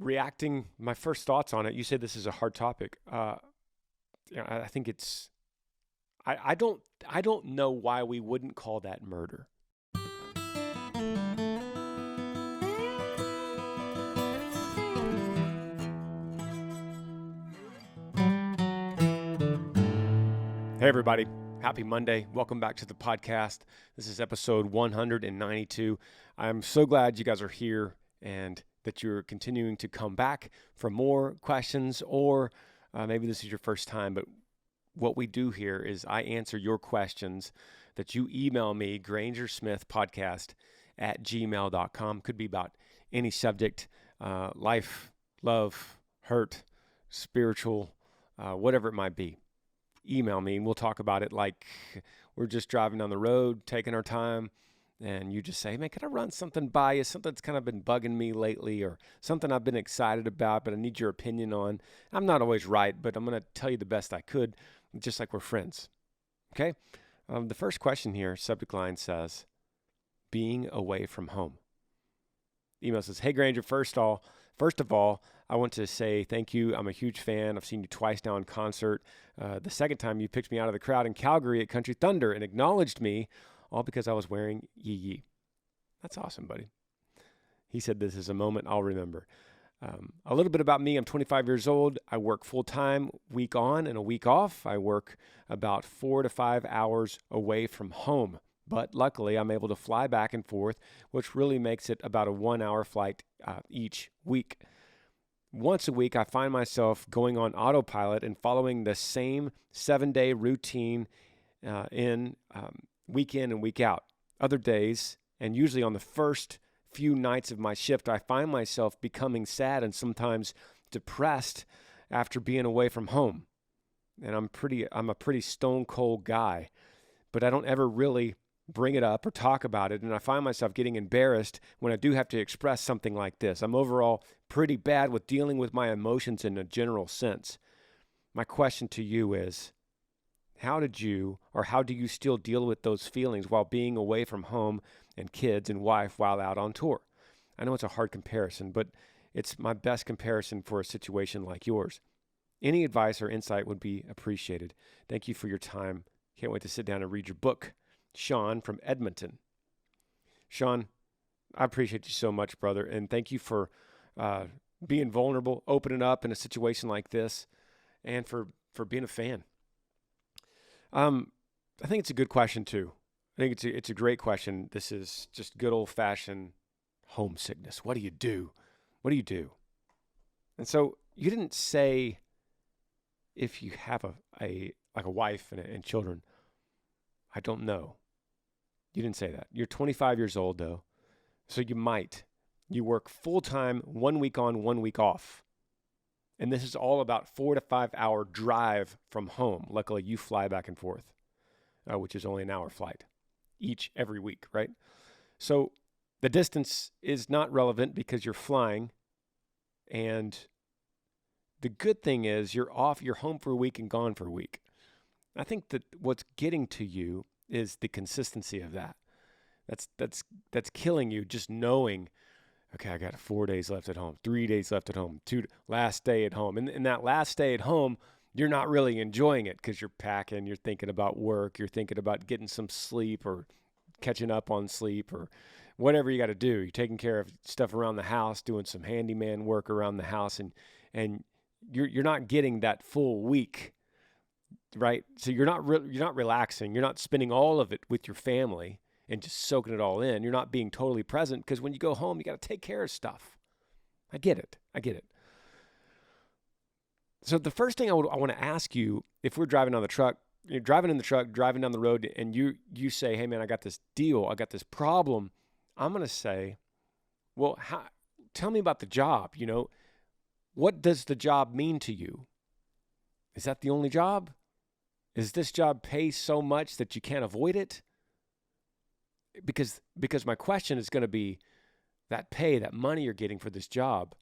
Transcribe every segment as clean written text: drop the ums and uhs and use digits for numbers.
my first thoughts on it, you say this is a hard topic. I think I don't know why we wouldn't call that murder. Hey everybody, happy Monday. Welcome back to the podcast. This is episode 192. I'm so glad you guys are here and that you're continuing to come back for more questions, or maybe this is your first time, but what we do here is I answer your questions that you email me, Granger Smith Podcast @gmail.com. Could be about any subject, life, love, hurt, spiritual, whatever it might be. Email me and we'll talk about it like we're just driving down the road, taking our time, and you just say, man, can I run something by you? Something that's kind of been bugging me lately, or something I've been excited about, but I need your opinion on. I'm not always right, but I'm going to tell you the best I could, just like we're friends. Okay? The first question here, subject line says, being away from home. Email says, hey Granger, first of all, I want to say thank you. I'm a huge fan. I've seen you twice now in concert. The second time you picked me out of the crowd in Calgary at Country Thunder and acknowledged me, all because I was wearing Yee Yee. That's awesome, buddy. He said this is a moment I'll remember. A little bit about me. I'm 25 years old. I work full-time, week on and a week off. I work about 4 to 5 hours away from home. But luckily, I'm able to fly back and forth, which really makes it about a 1-hour flight each week. Once a week, I find myself going on autopilot and following the same 7-day routine week in and week out. Other days, and usually on the first few nights of my shift, I find myself becoming sad and sometimes depressed after being away from home. And I'm a pretty stone cold guy, but I don't ever really bring it up or talk about it, and I find myself getting embarrassed when I do have to express something like this. I'm overall pretty bad with dealing with my emotions in a general sense. My question to you is, how do you still deal with those feelings while being away from home and kids and wife while out on tour? I know it's a hard comparison, but it's my best comparison for a situation like yours. Any advice or insight would be appreciated. Thank you for your time. Can't wait to sit down and read your book. Sean from Edmonton. Sean, I appreciate you so much, brother, and thank you for being vulnerable, opening up in a situation like this, and for being a fan. I think it's a good question too. I think it's a great question. This is just good old-fashioned homesickness. What do you do? What do you do? And so you didn't say if you have a wife and children. I don't know. You didn't say that. You're 25 years old, though, so you might. You work full-time, 1 week on, 1 week off. And this is all about 4 to 5 hour drive from home. Luckily, you fly back and forth, which is only an hour flight every week, right? So the distance is not relevant because you're flying. And the good thing is you're home for a week and gone for a week. I think that what's getting to you is the consistency of that. That's killing you, just knowing, okay, I got 4 days left at home, 3 days left at home, last day at home. And that last day at home, you're not really enjoying it because you're packing, you're thinking about work, you're thinking about getting some sleep or catching up on sleep or whatever you got to do. You're taking care of stuff around the house, doing some handyman work around the house, and you're not getting that full week. Right? So you're not relaxing. You're not spending all of it with your family and just soaking it all in. You're not being totally present because when you go home, you got to take care of stuff. I get it. So the first thing I want to ask you, if we're driving on the truck, you're driving in the truck, driving down the road, and you say, hey man, I got this deal. I got this problem. I'm going to say, well, tell me about the job. What does the job mean to you? Is that the only job? Is this job pay so much that you can't avoid it? Because my question is going to be that pay, that money you're getting for this job.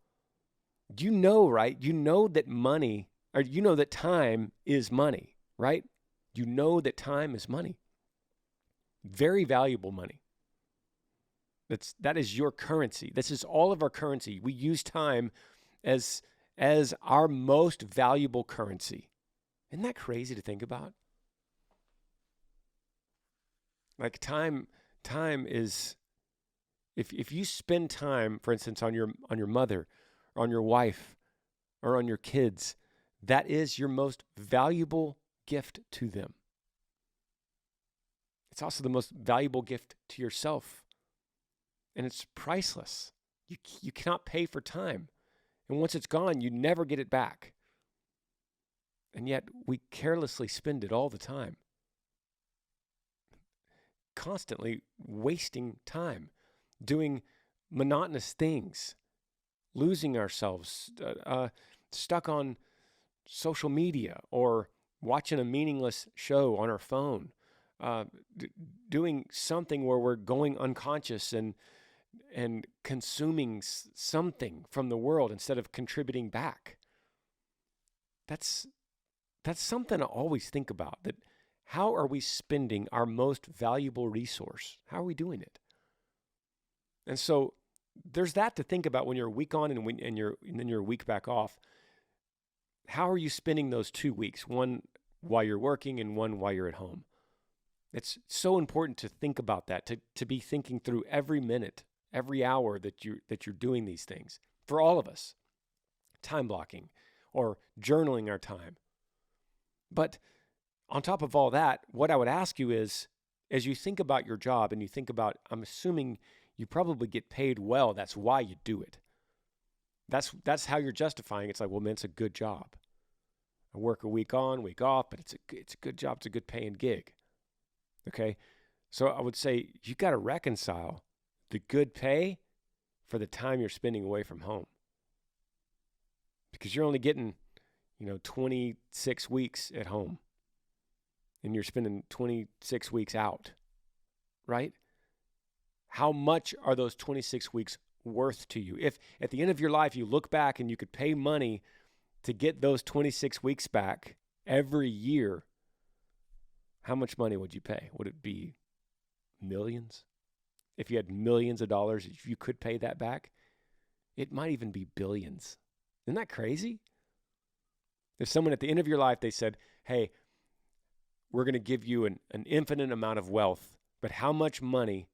You know, right? You know that that time is money, right? You know that time is money. Very valuable money. That is your currency. This is all of our currency. We use time as as our most valuable currency. Isn't that crazy to think about? Like time is, if you spend time, for instance, on your mother, or on your wife, or on your kids, that is your most valuable gift to them. It's also the most valuable gift to yourself, and it's priceless. You cannot pay for time, and once it's gone, you never get it back. And yet we carelessly spend it all the time, constantly wasting time, doing monotonous things, losing ourselves, stuck on social media or watching a meaningless show on our phone, doing something where we're going unconscious and consuming something from the world instead of contributing back. That's something to always think about. That how are we spending our most valuable resource? How are we doing it? And so there's that to think about when you're a week on and then you're a week back off. How are you spending those 2 weeks? One while you're working and one while you're at home. It's so important to think about that, to be thinking through every minute, every hour that you're doing these things. For all of us, time blocking or journaling our time. But on top of all that, what I would ask you is, as you think about your job and you think about, I'm assuming you probably get paid well. That's why you do it. That's how you're justifying. It's like, well, man, it's a good job. I work a week on, week off, but it's a good job. It's a good paying gig. Okay. So I would say you got to reconcile the good pay for the time you're spending away from home, because you're only getting 26 weeks at home, and you're spending 26 weeks out, right? How much are those 26 weeks worth to you? If at the end of your life you look back and you could pay money to get those 26 weeks back every year, how much money would you pay? Would it be millions? If you had millions of dollars, if you could pay that back, it might even be billions. Isn't that crazy? If someone at the end of your life, they said, hey, we're going to give you an infinite amount of wealth, but how much money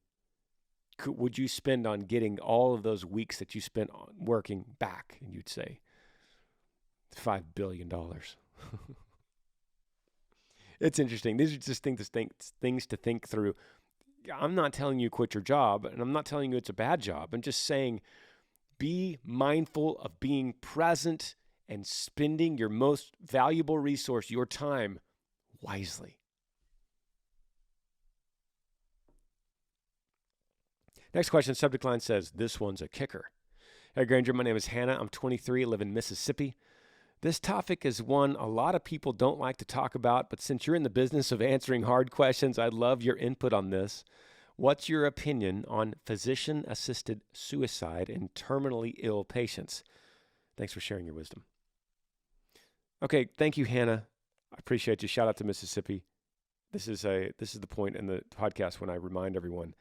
would you spend on getting all of those weeks that you spent on working back? And you'd say, $5 billion. It's interesting. These are just things to think through. I'm not telling you quit your job, and I'm not telling you it's a bad job. I'm just saying be mindful of being present and spending your most valuable resource, your time, wisely. Next question, subject line says, this one's a kicker. Hey, Granger, my name is Hannah. I'm 23, live in Mississippi. This topic is one a lot of people don't like to talk about, but since you're in the business of answering hard questions, I'd love your input on this. What's your opinion on physician-assisted suicide in terminally ill patients? Thanks for sharing your wisdom. Okay, thank you, Hannah. I appreciate you. Shout out to Mississippi. This is the point in the podcast when I remind everyone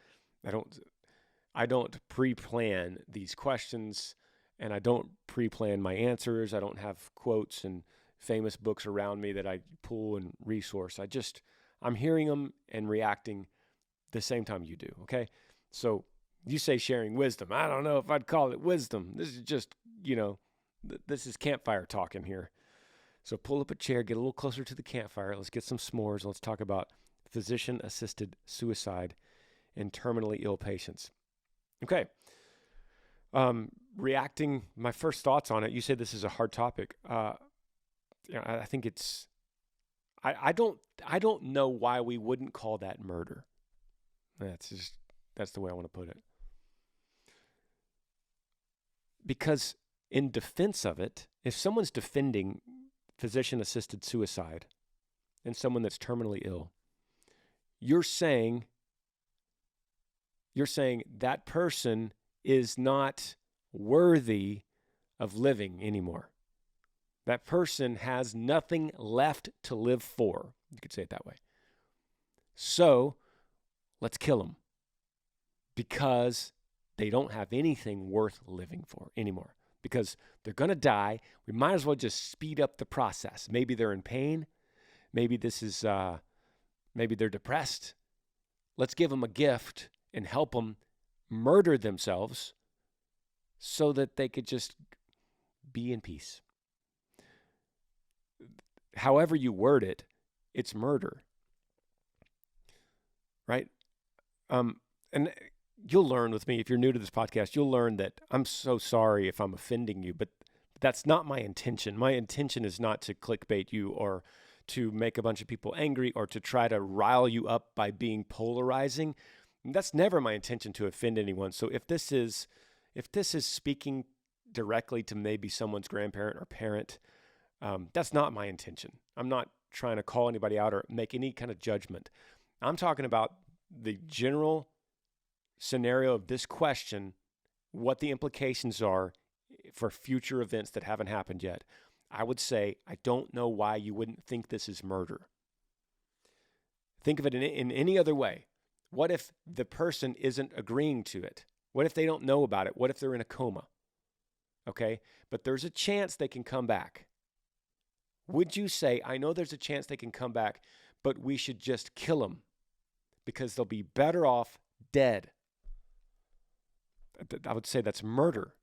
I don't pre-plan these questions, and I don't pre-plan my answers. I don't have quotes and famous books around me that I pull and resource. I'm hearing them and reacting the same time you do, okay? So you say sharing wisdom. I don't know if I'd call it wisdom. This is just, this is campfire talking here. So pull up a chair, get a little closer to the campfire. Let's get some s'mores. Let's talk about physician-assisted suicide in terminally ill patients. Okay. Reacting, my first thoughts on it, you said this is a hard topic. I think it's, I don't know why we wouldn't call that murder. That's the way I want to put it. Because in defense of it, if someone's defending physician-assisted suicide and someone that's terminally ill, you're saying that person is not worthy of living anymore. That person has nothing left to live for. You could say it that way. So let's kill them because they don't have anything worth living for anymore. because they're going to die. We might as well just speed up the process. Maybe they're in pain. Maybe maybe they're depressed. Let's give them a gift and help them murder themselves so that they could just be in peace. However you word it, it's murder, right? And you'll learn with me, if you're new to this podcast, you'll learn that I'm so sorry if I'm offending you, but that's not my intention. My intention is not to clickbait you or to make a bunch of people angry or to try to rile you up by being polarizing. That's never my intention, to offend anyone. So if this is speaking directly to maybe someone's grandparent or parent, that's not my intention. I'm not trying to call anybody out or make any kind of judgment. I'm talking about the general scenario of this question, what the implications are for future events that haven't happened yet. I would say, I don't know why you wouldn't think this is murder. Think of it in any other way. What if the person isn't agreeing to it? What if they don't know about it? What if they're in a coma? Okay, but there's a chance they can come back. Would you say, I know there's a chance they can come back, but we should just kill them because they'll be better off dead? I would say that's murder.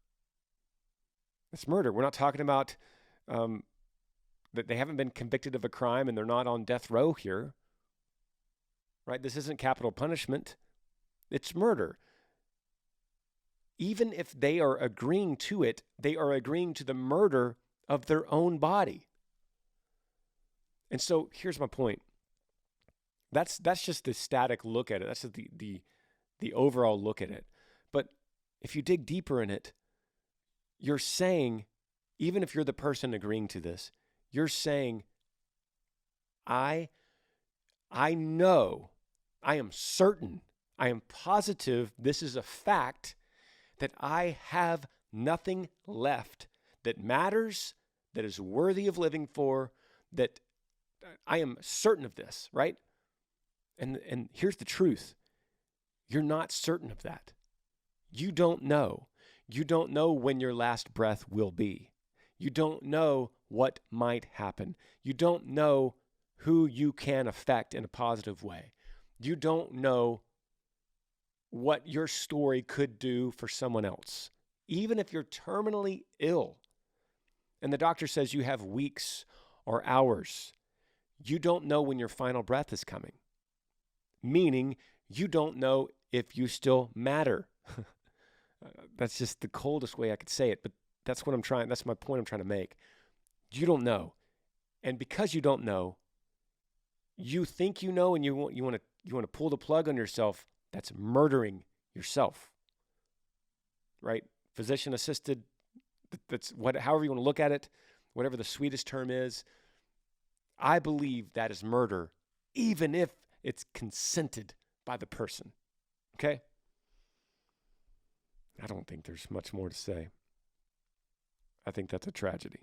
It's murder. We're not talking about that they haven't been convicted of a crime and they're not on death row here, right? This isn't capital punishment. It's murder. Even if they are agreeing to it, they are agreeing to the murder of their own body. And so here's my point. That's just the static look at it. That's just the overall look at it. But if you dig deeper in it, you're saying, even if you're the person agreeing to this, you're saying, I know, I am certain, I am positive this is a fact that I have nothing left that matters, that is worthy of living for, that I am certain of this, right? And here's the truth. You're not certain of that. You don't know. You don't know when your last breath will be. You don't know what might happen. You don't know who you can affect in a positive way. You don't know what your story could do for someone else. Even if you're terminally ill and the doctor says you have weeks or hours, you don't know when your final breath is coming. Meaning you don't know if you still matter. That's just the coldest way I could say it, but that's my point I'm trying to make. You don't know. And because you don't know, you think you know and you want to pull the plug on yourself. That's murdering yourself. Right? Physician assisted, however you want to look at it, whatever the sweetest term is. I believe that is murder, even if it's consented by the person. Okay? I don't think there's much more to say. I think that's a tragedy.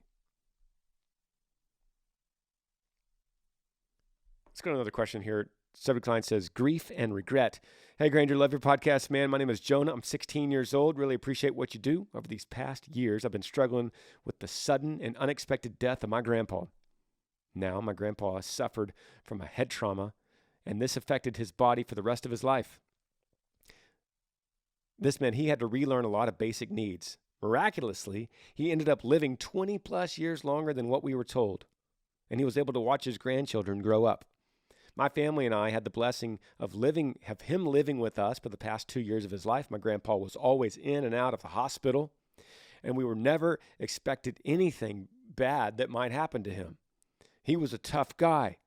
Let's go to another question here. Subject line says, grief and regret. Hey, Granger, love your podcast, man. My name is Jonah. I'm 16 years old. Really appreciate what you do. Over these past years, I've been struggling with the sudden and unexpected death of my grandpa. Now, my grandpa has suffered from a head trauma, and this affected his body for the rest of his life. This meant he had to relearn a lot of basic needs. Miraculously, he ended up living 20 plus years longer than what we were told, and he was able to watch his grandchildren grow up. My family and I had the blessing of him living with us for the past 2 years of his life. My grandpa was always in and out of the hospital, and we were never expected anything bad that might happen to him. He was a tough guy.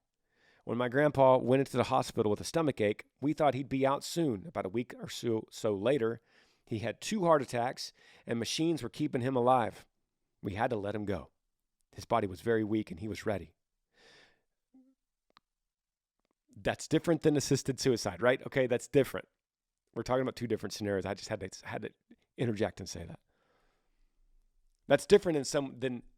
When my grandpa went into the hospital with a stomach ache, we thought he'd be out soon. About a week or so later, he had 2 heart attacks, and machines were keeping him alive. We had to let him go. His body was very weak, and he was ready. That's different than assisted suicide, right? Okay, that's different. We're talking about 2 different scenarios. I just had to interject and say that. That's different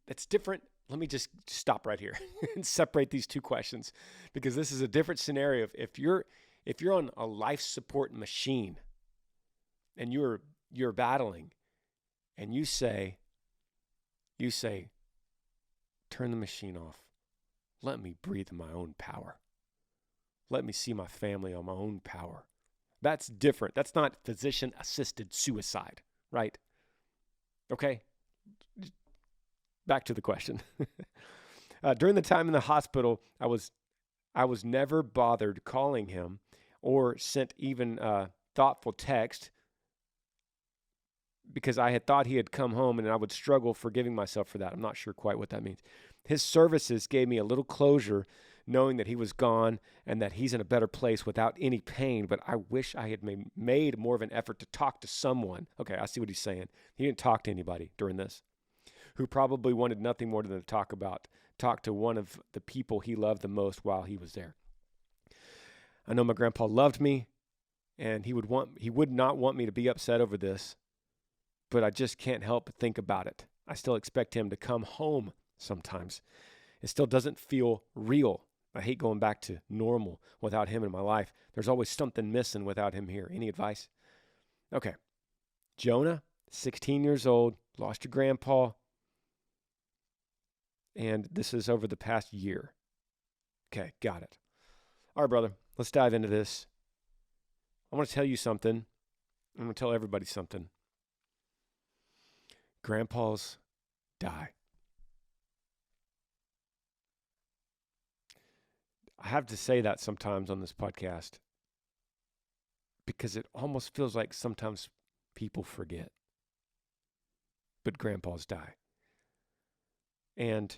that's different. Let me just stop right here and separate these 2 questions, because this is a different scenario. If you're on a life support machine and you're battling and you say, you say, turn the machine off. Let me breathe in my own power. Let me see my family on my own power. That's different. That's not physician-assisted suicide, right? Okay? Back to the question. During the time in the hospital, I was never bothered calling him or sent even a thoughtful text because I had thought he had come home, and I would struggle forgiving myself for that. I'm not sure quite what that means. His services gave me a little closure, knowing that he was gone and that he's in a better place without any pain, but I wish I had made more of an effort to talk to someone. Okay, I see what he's saying. He didn't talk to anybody during this, who probably wanted nothing more than to talk to one of the people he loved the most while he was there. I know my grandpa loved me, and he would not want me to be upset over this, but I just can't help but think about it. I still expect him to come home sometimes. It still doesn't feel real. I hate going back to normal without him in my life. There's always something missing without him here. Any advice? Okay. Jonah, 16 years old, lost your grandpa, and this is over the past year. Okay, got it. All right, brother, let's dive into this. I want to tell you something. I'm going to tell everybody something. Grandpas die. I have to say that sometimes on this podcast because it almost feels like sometimes people forget. But grandpas die. And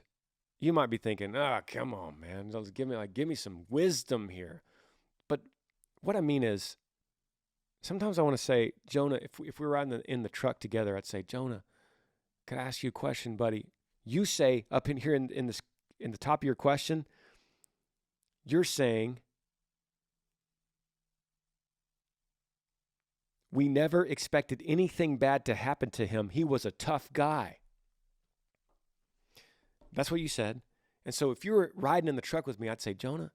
you might be thinking, come on, man. Give me some wisdom here. But what I mean is, sometimes I want to say, Jonah, if we were riding in the truck together, I'd say, Jonah, could I ask you a question, buddy? You say up in here in the top of your question, you're saying, we never expected anything bad to happen to him. He was a tough guy. That's what you said. And so if you were riding in the truck with me, I'd say, Jonah,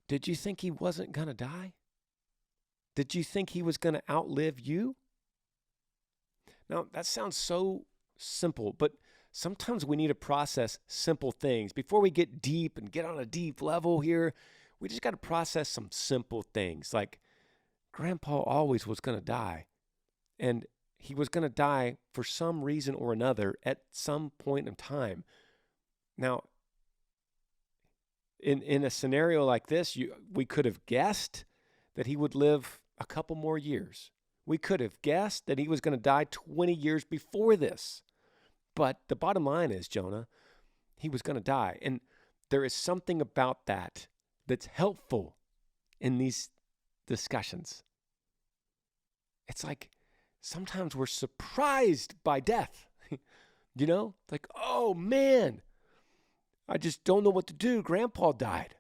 did you think he wasn't going to die? Did you think he was going to outlive you? Now, that sounds so simple, but sometimes we need to process simple things. Before we get deep and get on a deep level here, we just got to process some simple things. Like, Grandpa always was going to die, and he was going to die for some reason or another at some point in time. Now, in a scenario like this, we could have guessed that he would live a couple more years. We could have guessed that he was going to die 20 years before this. But the bottom line is, Jonah, he was going to die. And there is something about that that's helpful in these discussions. It's like sometimes we're surprised by death. You know? Like, oh, man, I just don't know what to do. Grandpa died.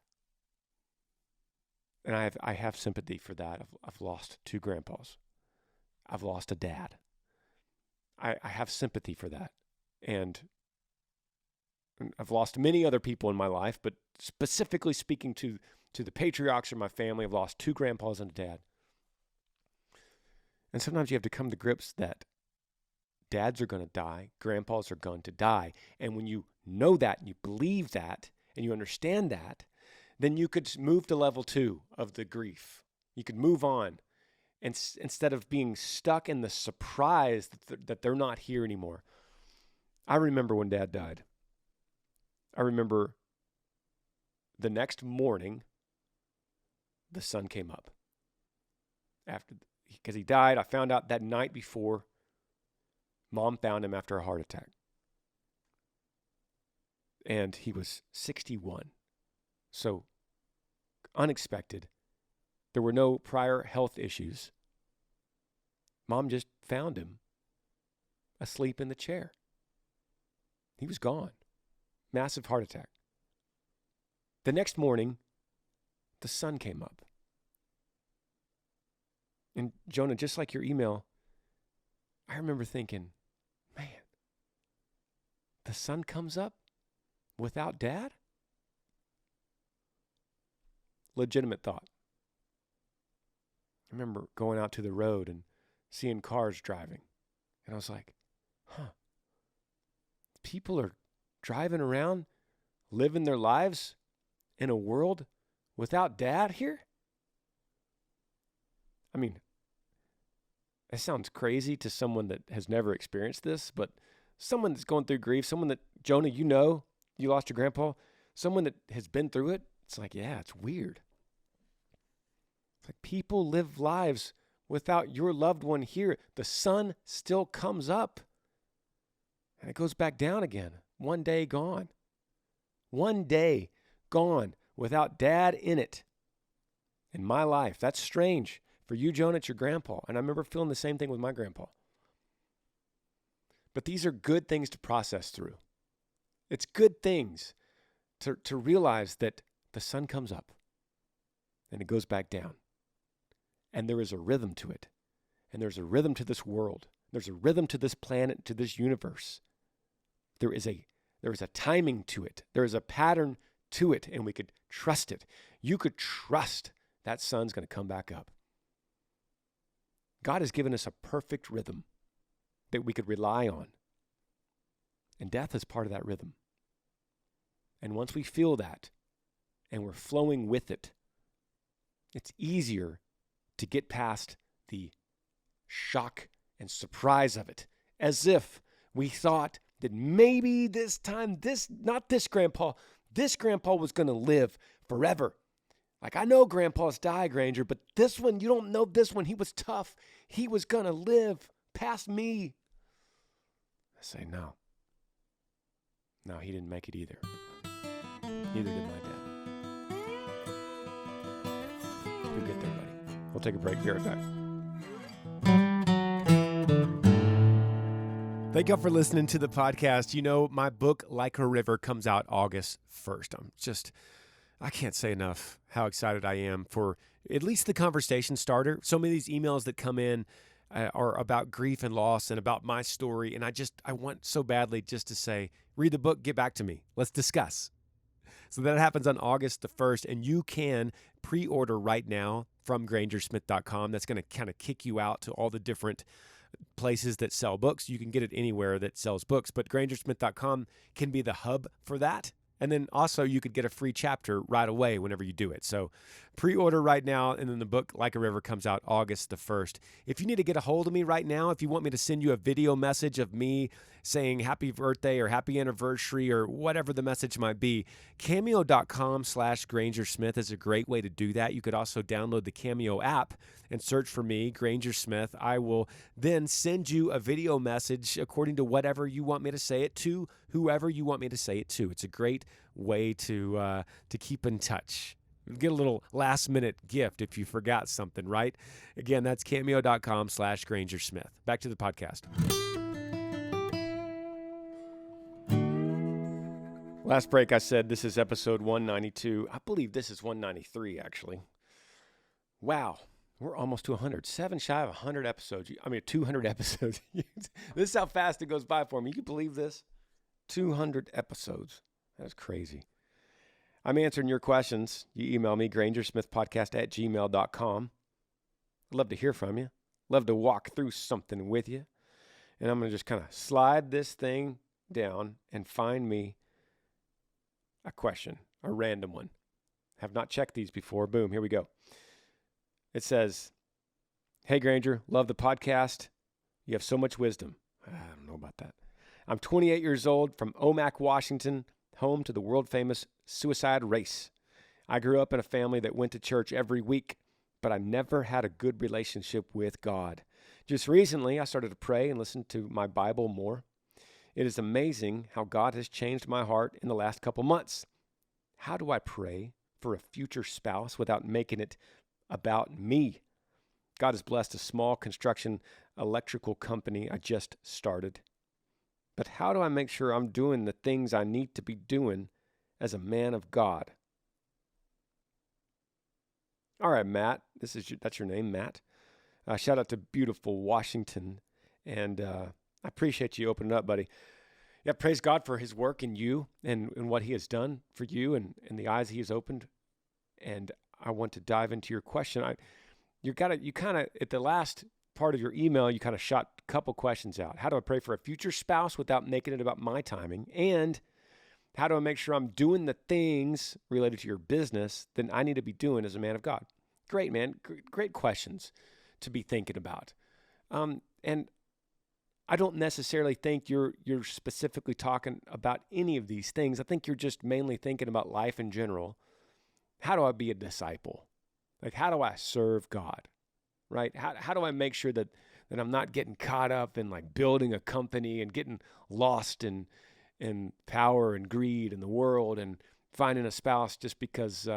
And I have sympathy for that. I've lost 2 grandpas. I've lost a dad. I have sympathy for that. And I've lost many other people in my life, but specifically speaking to the patriarchs of my family, I've lost 2 grandpas and a dad. And sometimes you have to come to grips that dads are going to die, grandpas are going to die. And when you know that, and you believe that, and you understand that, then you could move to level 2 of the grief. You could move on. And instead of being stuck in the surprise that they're not here anymore. I remember when Dad died. I remember the next morning, the sun came up. Because he died, I found out that night before, Mom found him after a heart attack. And he was 61. So, unexpected. There were no prior health issues. Mom just found him asleep in the chair. He was gone. Massive heart attack. The next morning, the sun came up. And Jonah, just like your email, I remember thinking, man, the sun comes up without Dad? Legitimate thought. I remember going out to the road and seeing cars driving. And I was like, People are driving around, living their lives in a world without dad here? I mean, it sounds crazy to someone that has never experienced this, but someone that's going through grief, someone that, Jonah, you lost your grandpa, someone that has been through it, it's like, yeah, it's weird. It's like people live lives without your loved one here. The sun still comes up and it goes back down again. One day gone. One day gone without dad in it. In my life, that's strange. For you, Jonah, it's your grandpa. And I remember feeling the same thing with my grandpa. But these are good things to process through. It's good things to realize that the sun comes up and it goes back down. And there is a rhythm to it. And there's a rhythm to this world. There's a rhythm to this planet, to this universe. There is a timing to it. There is a pattern to it, and we could trust it. You could trust that sun's going to come back up. God has given us a perfect rhythm that we could rely on. And death is part of that rhythm. And once we feel that and we're flowing with it, it's easier to get past the shock and surprise of it, as if we thought that maybe this time, not this grandpa was going to live forever. Like, I know grandpas die, Granger, but this one, you don't know this one. He was tough. He was going to live past me. I say, no. No, he didn't make it either. Neither did my dad. You'll get there, buddy. We'll take a break. Be right back. Thank y'all for listening to the podcast. You know, my book, Like a River, comes out August 1st. I can't say enough how excited I am for at least the conversation starter. So many of these emails that come in are about grief and loss and about my story. And I want so badly just to say, read the book, get back to me. Let's discuss. So that happens on August the 1st, and you can pre-order right now from grangersmith.com. That's going to kind of kick you out to all the different places that sell books. You can get it anywhere that sells books, but grangersmith.com can be the hub for that. And then also you could get a free chapter right away whenever you do it. So pre-order right now, and then the book, Like a River, comes out August the 1st. If you need to get a hold of me right now, if you want me to send you a video message of me saying happy birthday or happy anniversary or whatever the message might be, cameo.com/Granger Smith is a great way to do that. You could also download the Cameo app and search for me, Granger Smith. I will then send you a video message according to whatever you want me to say it to, whoever you want me to say it to. It's a great way to keep in touch. Get a little last-minute gift if you forgot something, right? Again, that's cameo.com/Granger Smith. Back to the podcast. Last break, I said this is episode 192. I believe this is 193, actually. Wow. We're almost to 100. 7 shy of 100 episodes. 200 episodes. This is how fast it goes by for me. You can believe this? 200 episodes. That's crazy. I'm answering your questions. You email me, grangersmithpodcast@gmail.com. I'd love to hear from you. Love to walk through something with you. And I'm going to just kind of slide this thing down and find me a question, a random one. Have not checked these before. Boom, here we go. It says, "Hey Granger, love the podcast. You have so much wisdom." I don't know about that. "I'm 28 years old from Omak, Washington, home to the world-famous suicide race. I grew up in a family that went to church every week, but I never had a good relationship with God. Just recently, I started to pray and listen to my Bible more. It is amazing how God has changed my heart in the last couple months. How do I pray for a future spouse without making it about me? God has blessed a small construction electrical company I just started. But how do I make sure I'm doing the things I need to be doing as a man of God?" All right, Matt. That's your name, Matt. Shout out to beautiful Washington. And I appreciate you opening up, buddy. Yeah, praise God for his work in you and what he has done for you and the eyes he has opened. And I want to dive into your question. You kind of, at the last part of your email, you kind of shot a couple questions out. How do I pray for a future spouse without making it about my timing? And how do I make sure I'm doing the things related to your business that I need to be doing as a man of God? Great, man. Great questions to be thinking about. And I don't necessarily think you're specifically talking about any of these things. I think you're just mainly thinking about life in general. How do I be a disciple? Like, how do I serve God? Right? How do I make sure that I'm not getting caught up in like building a company and getting lost in power and greed in the world and finding a spouse just because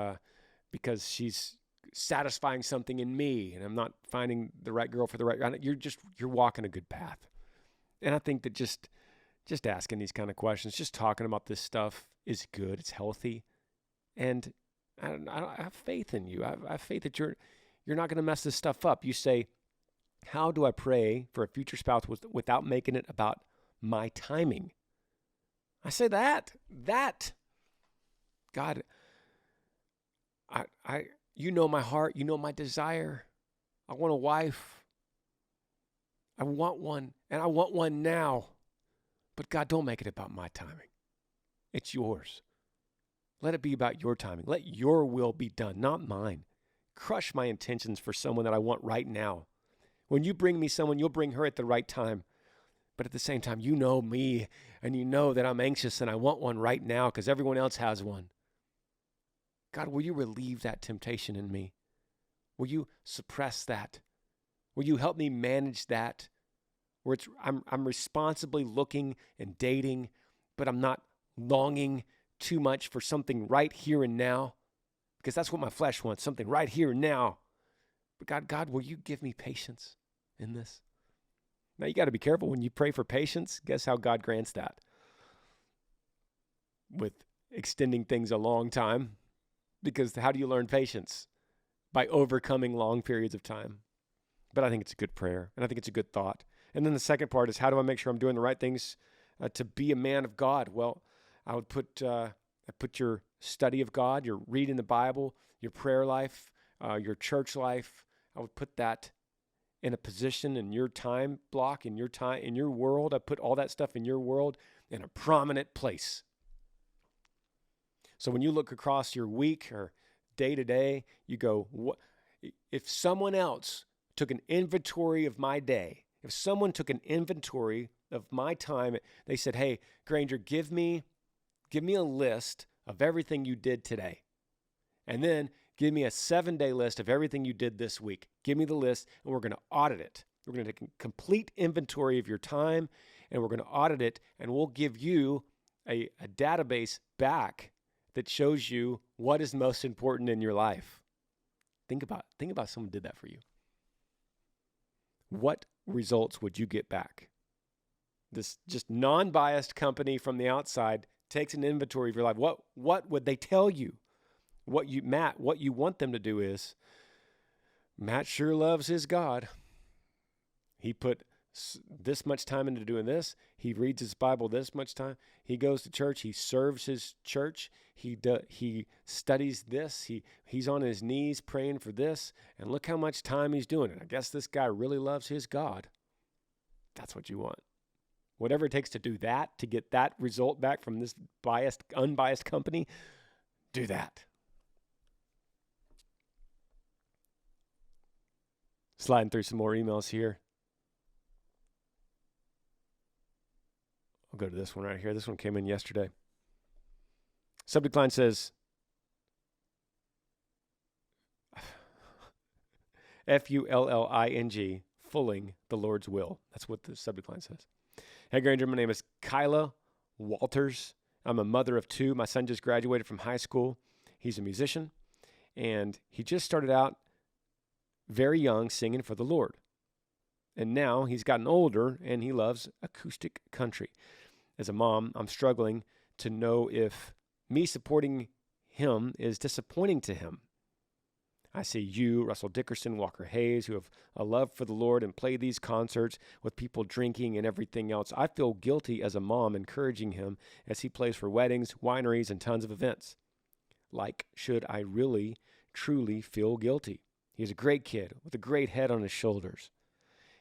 she's satisfying something in me and I'm not finding the right girl for the right guy. You're walking a good path. And I think that just asking these kind of questions, just talking about this stuff is good. It's healthy. And I have faith in you. I have faith that you're not going to mess this stuff up. You say, how do I pray for a future spouse without making it about my timing? I say that God, you know my heart, you know my desire. I want a wife. I want one, and I want one now. But God, don't make it about my timing. It's yours. Let it be about your timing. Let your will be done, not mine. Crush my intentions for someone that I want right now. When you bring me someone, you'll bring her at the right time. But at the same time, you know me, and you know that I'm anxious and I want one right now because everyone else has one. God, will you relieve that temptation in me? Will you suppress that? Will you help me manage that? Where I'm responsibly looking and dating, but I'm not longing too much for something right here and now, because that's what my flesh wants, something right here and now. But God, will you give me patience in this? Now, you got to be careful when you pray for patience. Guess how God grants that? With extending things a long time. Because how do you learn patience? By overcoming long periods of time. But I think it's a good prayer, and I think it's a good thought. And then the second part is, how do I make sure I'm doing the right things to be a man of God? Well, I would put your study of God, your reading the Bible, your prayer life, your church life. I would put that in a position in your time block, in your world. I put all that stuff in your world in a prominent place. So when you look across your week or day to day, you go, what if someone else took an inventory of my day? If someone took an inventory of my time, they said, "Hey, Granger, give me a list of everything you did today. And then give me a 7-day list of everything you did this week. Give me the list, and we're going to audit it. We're going to take a complete inventory of your time, and we're going to audit it, and we'll give you a database back that shows you what is most important in your life." Think about someone did that for you. What results would you get back? This just non-biased company from the outside takes an inventory of your life. What would they tell you? What you want them to do is, Matt sure loves his God. He put this much time into doing this. He reads his Bible this much time. He goes to church. He serves his church. He studies this. He's on his knees praying for this. And look how much time he's doing it. I guess this guy really loves his God. That's what you want. Whatever it takes to do that, to get that result back from this unbiased company, do that. Sliding through some more emails here. I'll go to this one right here. This one came in yesterday. Subject line says, Fulling, fulling the Lord's will. That's what the subject line says. Hey, Granger, my name is Kyla Walters. I'm a mother of 2. My son just graduated from high school. He's a musician, and he just started out very young singing for the Lord. And now he's gotten older, and he loves acoustic country. As a mom, I'm struggling to know if me supporting him is disappointing to him. I see you, Russell Dickerson, Walker Hayes, who have a love for the Lord and play these concerts with people drinking and everything else. I feel guilty as a mom encouraging him as he plays for weddings, wineries, and tons of events. Like, should I really, truly feel guilty? He's a great kid with a great head on his shoulders.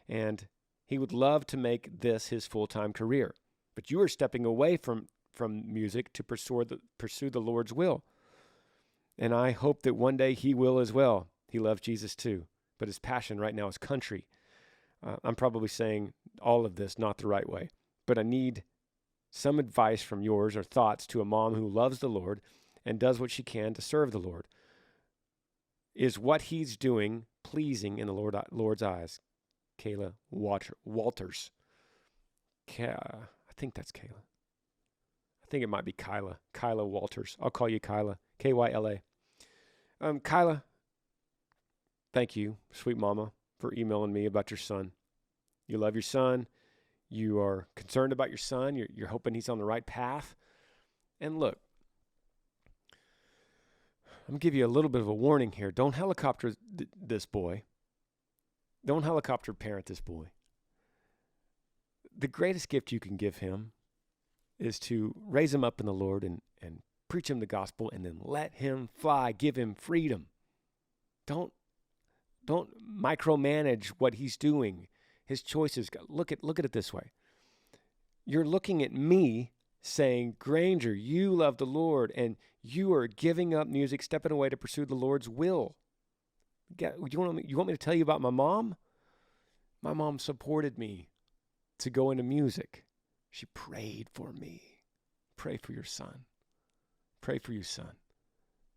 and he would love to make this his full-time career. But you are stepping away from music to pursue the Lord's will. And I hope that one day he will as well. He loves Jesus too, but his passion right now is country. I'm probably saying all of this not the right way, but I need some advice from yours or thoughts to a mom who loves the Lord and does what she can to serve the Lord. Is what he's doing pleasing in the Lord's eyes? Kayla Walters. I think that's Kayla. I think it might be Kyla. Kyla Walters. I'll call you Kyla. Kyla. Kyla, thank you, sweet mama, for emailing me about your son. You love your son. You are concerned about your son. You're hoping he's on the right path. And look, I'm going to give you a little bit of a warning here. Don't helicopter this boy. Don't helicopter parent this boy. The greatest gift you can give him is to raise him up in the Lord and preach him the gospel and then let him fly. Give him freedom. Don't micromanage what he's doing, his choices. Look at it this way. You're looking at me saying, Granger, you love the Lord and you are giving up music, stepping away to pursue the Lord's will. You want me to tell you about my mom? My mom supported me to go into music. She prayed for me. Pray for your son. Pray for your son.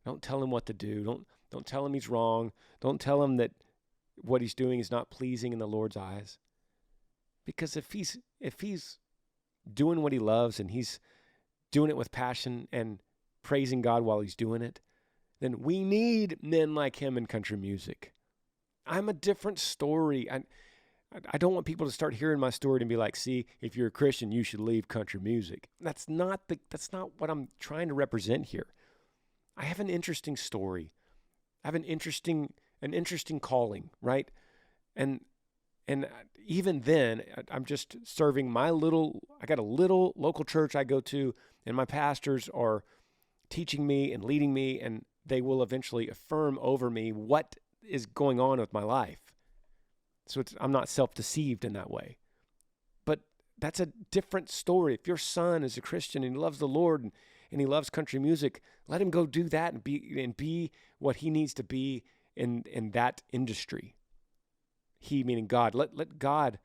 Don't tell him what to do. Don't tell him he's wrong. Don't tell him that what he's doing is not pleasing in the Lord's eyes. Because if he's doing what he loves and he's doing it with passion and praising God while he's doing it, then we need men like him in country music. I'm a different story. I don't want people to start hearing my story and be like, see, if you're a Christian, you should leave country music. That's not what I'm trying to represent here. I have an interesting story. I have an interesting calling, right? And even then, I'm just serving I got a little local church I go to, and my pastors are teaching me and leading me, and they will eventually affirm over me what is going on with my life. So I'm not self-deceived in that way. But that's a different story. If your son is a Christian and he loves the Lord and he loves country music, let him go do that and be what he needs to be in that industry. He meaning God. Let God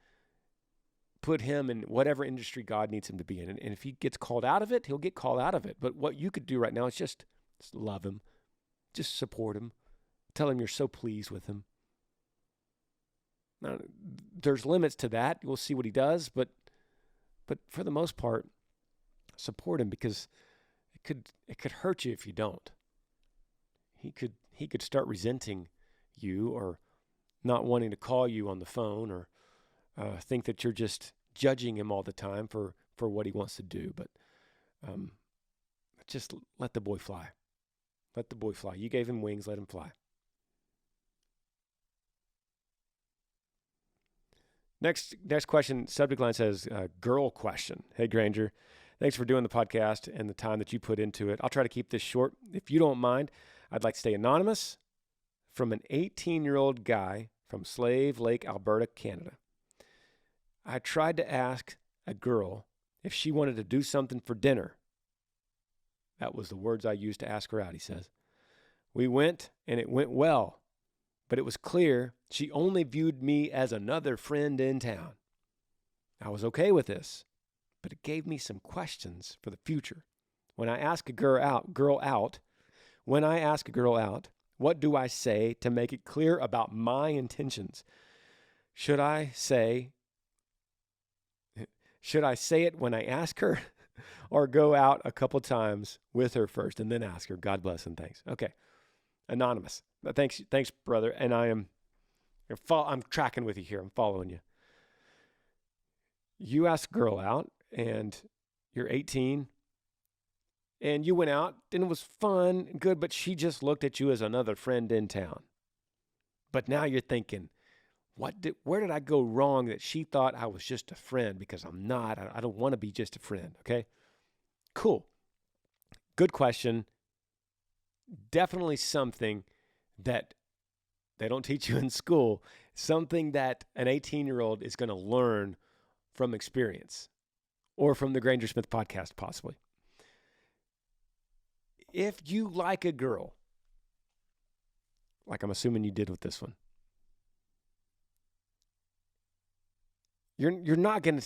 put him in whatever industry God needs him to be in. And if he gets called out of it, he'll get called out of it. But what you could do right now is just love him. Just support him. Tell him you're so pleased with him. Now, there's limits to that. We'll see what he does, but for the most part, support him, because it could hurt you if you don't. He could start resenting you or not wanting to call you on the phone or think that you're just judging him all the time for what he wants to do. But just let the boy fly. Let the boy fly. You gave him wings, let him fly. Next question, subject line says, girl question. Hey, Granger, thanks for doing the podcast and the time that you put into it. I'll try to keep this short. If you don't mind, I'd like to stay anonymous. From an 18-year-old guy from Slave Lake, Alberta, Canada. I tried to ask a girl if she wanted to do something for dinner. That was the words I used to ask her out, he says. We went, and it went well. But it was clear she only viewed me as another friend in town. I was okay with this, but it gave me some questions for the future. When I ask a girl out, what do I say to make it clear about my intentions? Should I say it when I ask her, or go out a couple times with her first and then ask her? God bless and thanks. Okay. Anonymous. Thanks, brother. And I'm tracking with you here. I'm following you. You asked a girl out, and you're 18, and you went out, and it was fun and good, but she just looked at you as another friend in town. But now you're thinking, where did I go wrong that she thought I was just a friend? Because I'm not. I don't want to be just a friend. Okay. Cool. Good question. Definitely something that they don't teach you in school. something that an 18-year-old is going to learn from experience or from the Granger Smith podcast, possibly. If you like a girl, like I'm assuming you did with this one, you're not gonna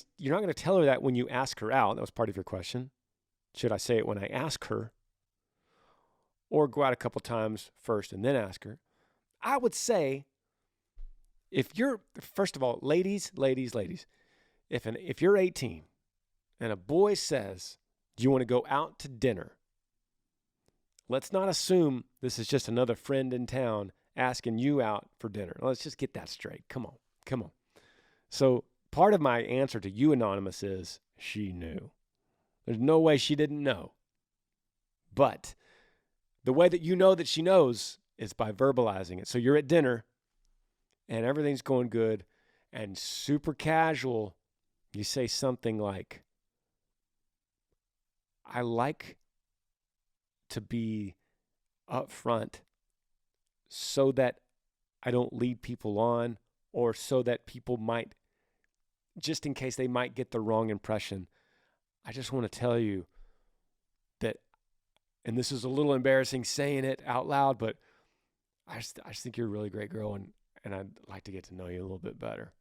tell her that when you ask her out. That was part of your question. Should I say it when I ask her, or go out a couple times first and then ask her? I would say, first of all, ladies, if you're 18 and a boy says, "Do you want to go out to dinner?" Let's not assume this is just another friend in town asking you out for dinner. Let's just get that straight. Come on. So part of my answer to you, Anonymous, is she knew. There's no way she didn't know. But the way that you know that she knows is by verbalizing it. So you're at dinner and everything's going good and super casual. You say something like, "I like to be upfront so that I don't lead people on, or so that people might, just in case they might get the wrong impression. I just want to tell you that," and this is a little embarrassing saying it out loud, but I just think you're a really great girl, and I'd like to get to know you a little bit better.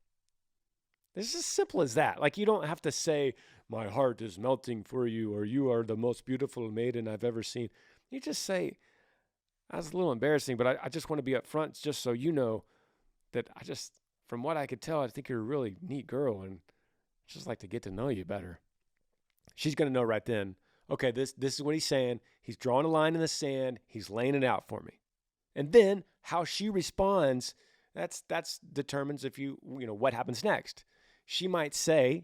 It's as simple as that. Like, you don't have to say, "My heart is melting for you," or "You are the most beautiful maiden I've ever seen." You just say, "That's a little embarrassing, but I just want to be upfront just so you know that from what I could tell, I think you're a really neat girl, and I'd just like to get to know you better." She's going to know right then, okay, this is what he's saying. He's drawing a line in the sand. He's laying it out for me. And then how she responds, that's determines if what happens next. She might say,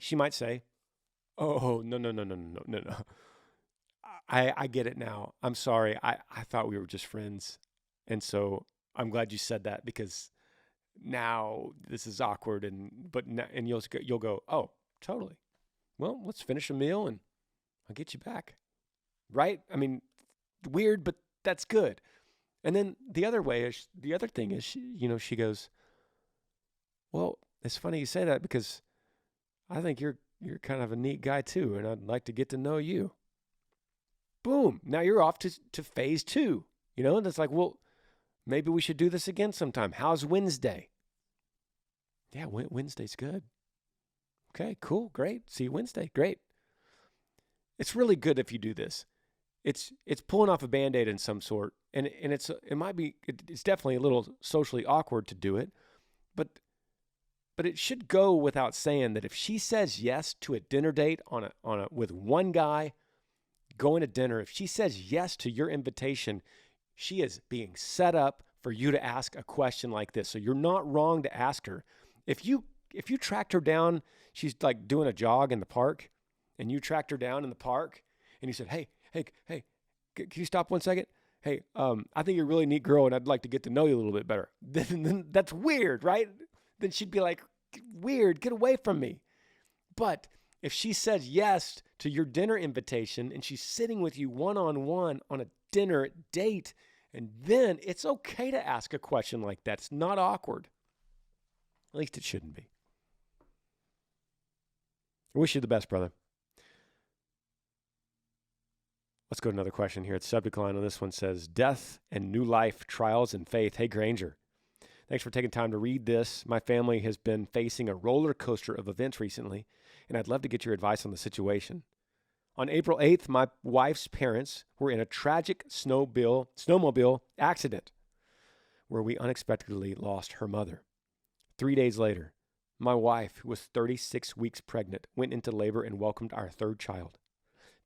"Oh, no. I get it now. I'm sorry. I thought we were just friends. And so I'm glad you said that, because now this is awkward." And you'll go, "Oh, totally. Well, let's finish a meal and I'll get you back." Right? I mean, weird, but that's good. And then the other thing is, she goes, "Well, it's funny you say that, because I think you're kind of a neat guy too, and I'd like to get to know you." Boom. Now you're off to phase 2. And it's like, well, maybe we should do this again sometime. How's Wednesday? Yeah, Wednesday's good. Okay, cool, great. See you Wednesday. Great. It's really good if you do this. It's pulling off a Band-Aid in some sort, and it's definitely a little socially awkward to do it, but it should go without saying that if she says yes to a dinner date with one guy going to dinner, if she says yes to your invitation, she is being set up for you to ask a question like this. So you're not wrong to ask her. If you tracked her down, she's like doing a jog in the park, and you tracked her down in the park, and you said, hey, can you stop 1 second? Hey, I think you're a really neat girl, and I'd like to get to know you a little bit better. Then that's weird, right? Then she'd be like, "Weird, get away from me." But if she says yes to your dinner invitation and she's sitting with you one-on-one on a dinner date, and then it's okay to ask a question like that. It's not awkward. At least it shouldn't be. I wish you the best, brother. Let's go to another question here. The subject line on this one says, "Death and New Life, Trials and Faith." Hey, Granger. Thanks for taking time to read this. My family has been facing a roller coaster of events recently, and I'd love to get your advice on the situation. On April 8th, my wife's parents were in a tragic snowmobile accident where we unexpectedly lost her mother. 3 days later, my wife, who was 36 weeks pregnant, went into labor and welcomed our third child.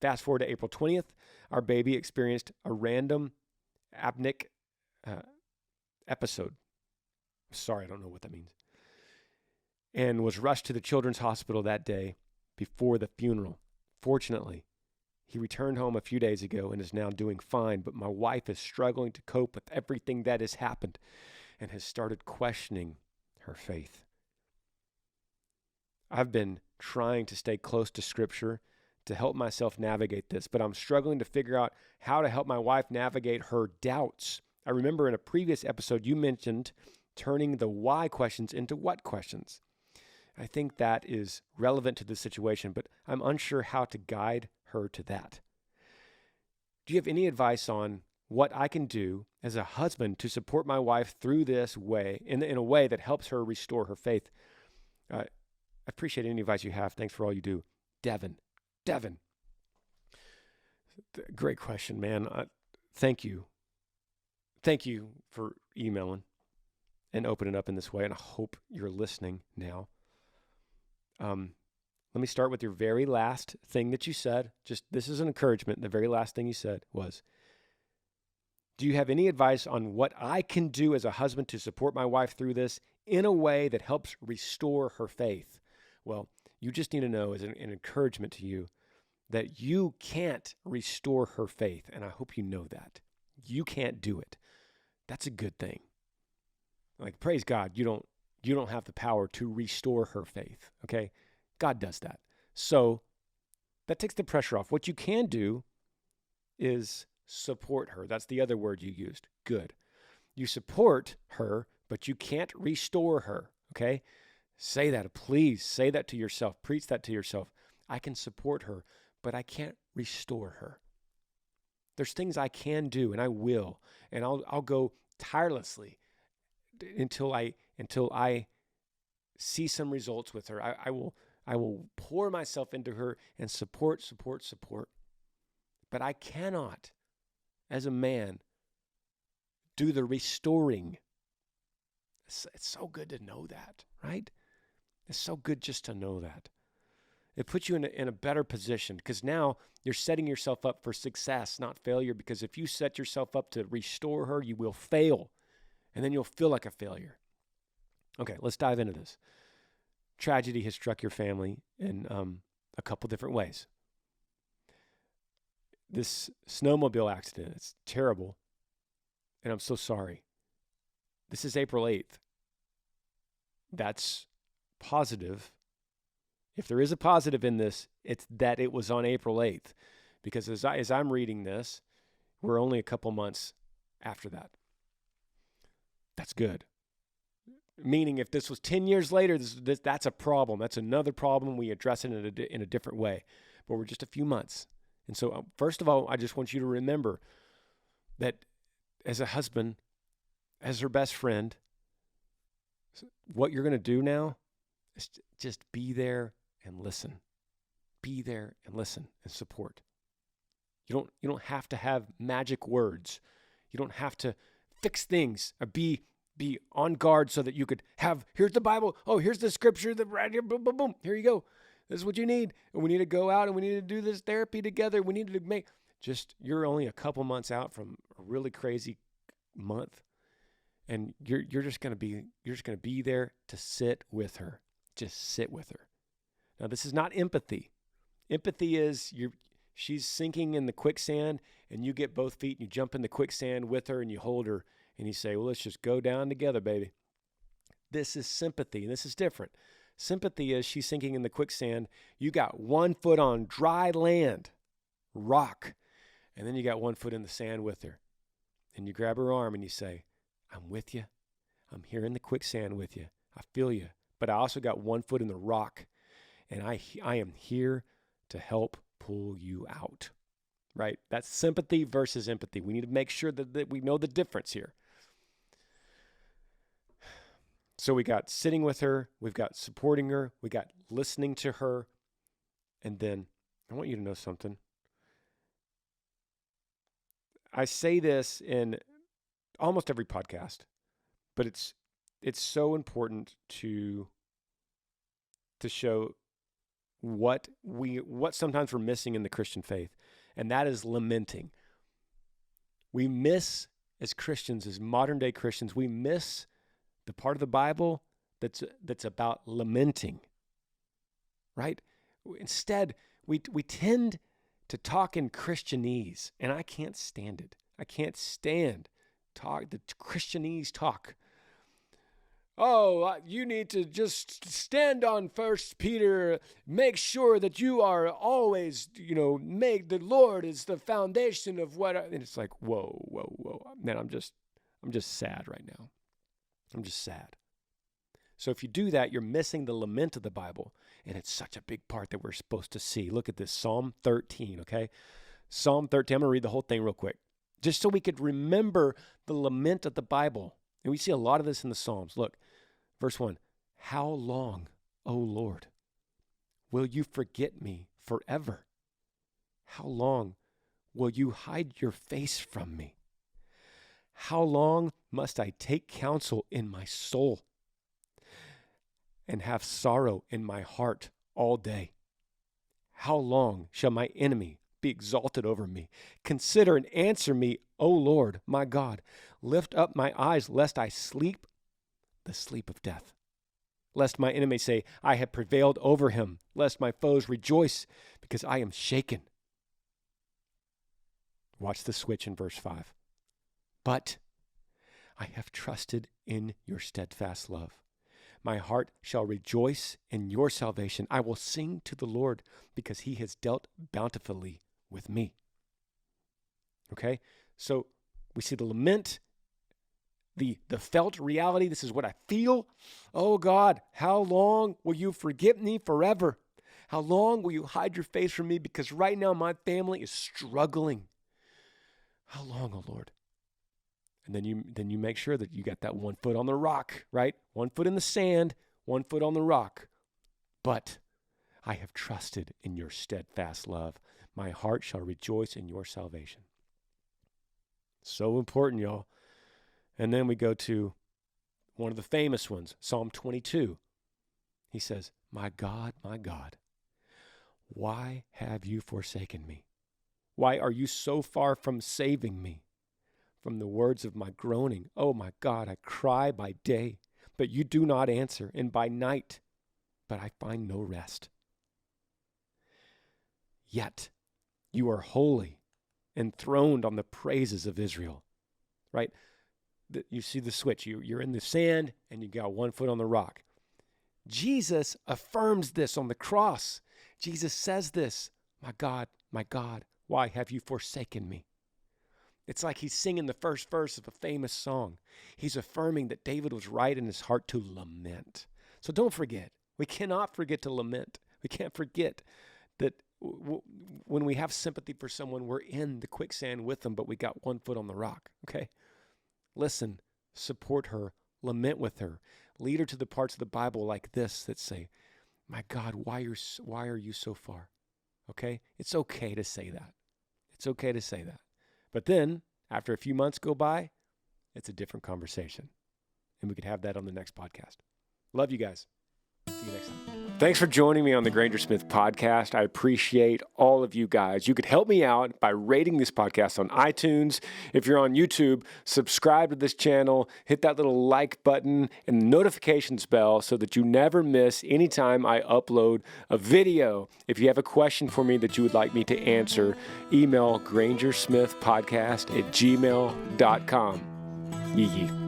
Fast forward to April 20th, our baby experienced a random apneic episode. Sorry, I don't know what that means. And was rushed to the children's hospital that day before the funeral. Fortunately, he returned home a few days ago and is now doing fine, but my wife is struggling to cope with everything that has happened and has started questioning her faith. I've been trying to stay close to Scripture to help myself navigate this, but I'm struggling to figure out how to help my wife navigate her doubts. I remember in a previous episode you mentioned turning the why questions into what questions. I think that is relevant to the situation, but I'm unsure how to guide her to that. Do you have any advice on what I can do as a husband to support my wife through this way, in a way that helps her restore her faith? I appreciate any advice you have. Thanks for all you do. Devin. Great question, man. Thank you. Thank you for emailing and opening up in this way, and I hope you're listening now. Let me start with your very last thing that you said. Just this is an encouragement. The very last thing you said was, do you have any advice on what I can do as a husband to support my wife through this in a way that helps restore her faith? Well, you just need to know as an encouragement to you that you can't restore her faith, and I hope you know that. You can't do it. That's a good thing. Like, praise God, you don't have the power to restore her faith, okay? God does that. So that takes the pressure off. What you can do is support her. That's the other word you used. Good. You support her, but you can't restore her, okay? Say that. Please say that to yourself. Preach that to yourself. I can support her, but I can't restore her. There's things I can do, and I will, and I'll go tirelessly until I see some results with her. I will pour myself into her and support. But I cannot, as a man, do the restoring. It's so good to know that, right? It's so good just to know that. It puts you in a better position because now you're setting yourself up for success, not failure, because if you set yourself up to restore her, you will fail, and then you'll feel like a failure. Okay, let's dive into this. Tragedy has struck your family in a couple different ways. This snowmobile accident, it's terrible, and I'm so sorry. This is April 8th. That's positive. If there is a positive in this, it's that it was on April 8th, because as I'm reading this, we're only a couple months after that. That's good. Meaning if this was 10 years later, that's a problem. That's another problem. We address it in a different way, but we're just a few months. And so first of all, I just want you to remember that as a husband, as her best friend, what you're going to do now is just be there and listen. Be there and listen and support. You don't have to have magic words. You don't have to fix things or be on guard so that you could have, here's the Bible. Oh, here's the scripture, right here, boom, boom, boom. Here you go. This is what you need. And we need to go out and we need to do this therapy together. We need to you're only a couple months out from a really crazy month. And you're just going to be there to sit with her. Just sit with her. Now, this is not empathy. Empathy is she's sinking in the quicksand and you get both feet and you jump in the quicksand with her and you hold her and you say, well, let's just go down together, baby. This is sympathy, and this is different. Sympathy is she's sinking in the quicksand. You got one foot on dry land, rock, and then you got one foot in the sand with her. And you grab her arm and you say, I'm with you. I'm here in the quicksand with you. I feel you. But I also got one foot in the rock, and I am here to help pull you out, right? That's sympathy versus empathy. We need to make sure that we know the difference here. So we got sitting with her, we've got supporting her, we got listening to her, and then I want you to know something. I say this in almost every podcast, but it's so important to show what sometimes we're missing in the Christian faith, and that is lamenting. We miss, as Christians, as modern day Christians, we miss the part of the Bible that's about lamenting, right? Instead, we tend to talk in Christianese, and I can't stand it. I can't stand the Christianese talk. Oh, you need to just stand on 1 Peter. Make sure that you are always, make the Lord is the foundation of and it's like, whoa. Man, I'm just sad right now. I'm just sad. So if you do that, you're missing the lament of the Bible. And it's such a big part that we're supposed to see. Look at this, Psalm 13, okay? Psalm 13, I'm going to read the whole thing real quick, just so we could remember the lament of the Bible. And we see a lot of this in the Psalms. Look, verse 1, how long, O Lord, will you forget me forever? How long will you hide your face from me? How long must I take counsel in my soul and have sorrow in my heart all day? How long shall my enemy be exalted over me? Consider and answer me, O Lord, my God. Lift up my eyes, lest I sleep the sleep of death. Lest my enemy say, I have prevailed over him. Lest my foes rejoice, because I am shaken. Watch the switch in verse 5. But I have trusted in your steadfast love. My heart shall rejoice in your salvation. I will sing to the Lord because he has dealt bountifully with me. Okay, so we see the lament, the felt reality. This is what I feel. Oh God, how long will you forget me forever? How long will you hide your face from me? Because right now my family is struggling. How long, oh Lord? And then you make sure that you got that 1 foot on the rock, right? 1 foot in the sand, 1 foot on the rock. But I have trusted in your steadfast love. My heart shall rejoice in your salvation. So important, y'all. And then we go to one of the famous ones, Psalm 22. He says, my God, why have you forsaken me? Why are you so far from saving me? From the words of my groaning, oh my God, I cry by day, but you do not answer, and by night, but I find no rest. Yet you are holy, enthroned on the praises of Israel, right? You see the switch. You're in the sand, and you got 1 foot on the rock. Jesus affirms this on the cross. Jesus says this, my God, why have you forsaken me? It's like he's singing the first verse of a famous song. He's affirming that David was right in his heart to lament. So don't forget. We cannot forget to lament. We can't forget that when we have sympathy for someone, we're in the quicksand with them, but we got 1 foot on the rock, okay? Listen, support her, lament with her. Lead her to the parts of the Bible like this that say, my God, why are you so far? Okay? It's okay to say that. It's okay to say that. But then, after a few months go by, it's a different conversation. And we could have that on the next podcast. Love you guys. See you next time. Thanks for joining me on the Granger Smith Podcast. I appreciate all of you guys. You could help me out by rating this podcast on iTunes. If you're on YouTube, subscribe to this channel, hit that little like button and the notifications bell so that you never miss any time I upload a video. If you have a question for me that you would like me to answer, email grangersmithpodcast@gmail.com. Yee.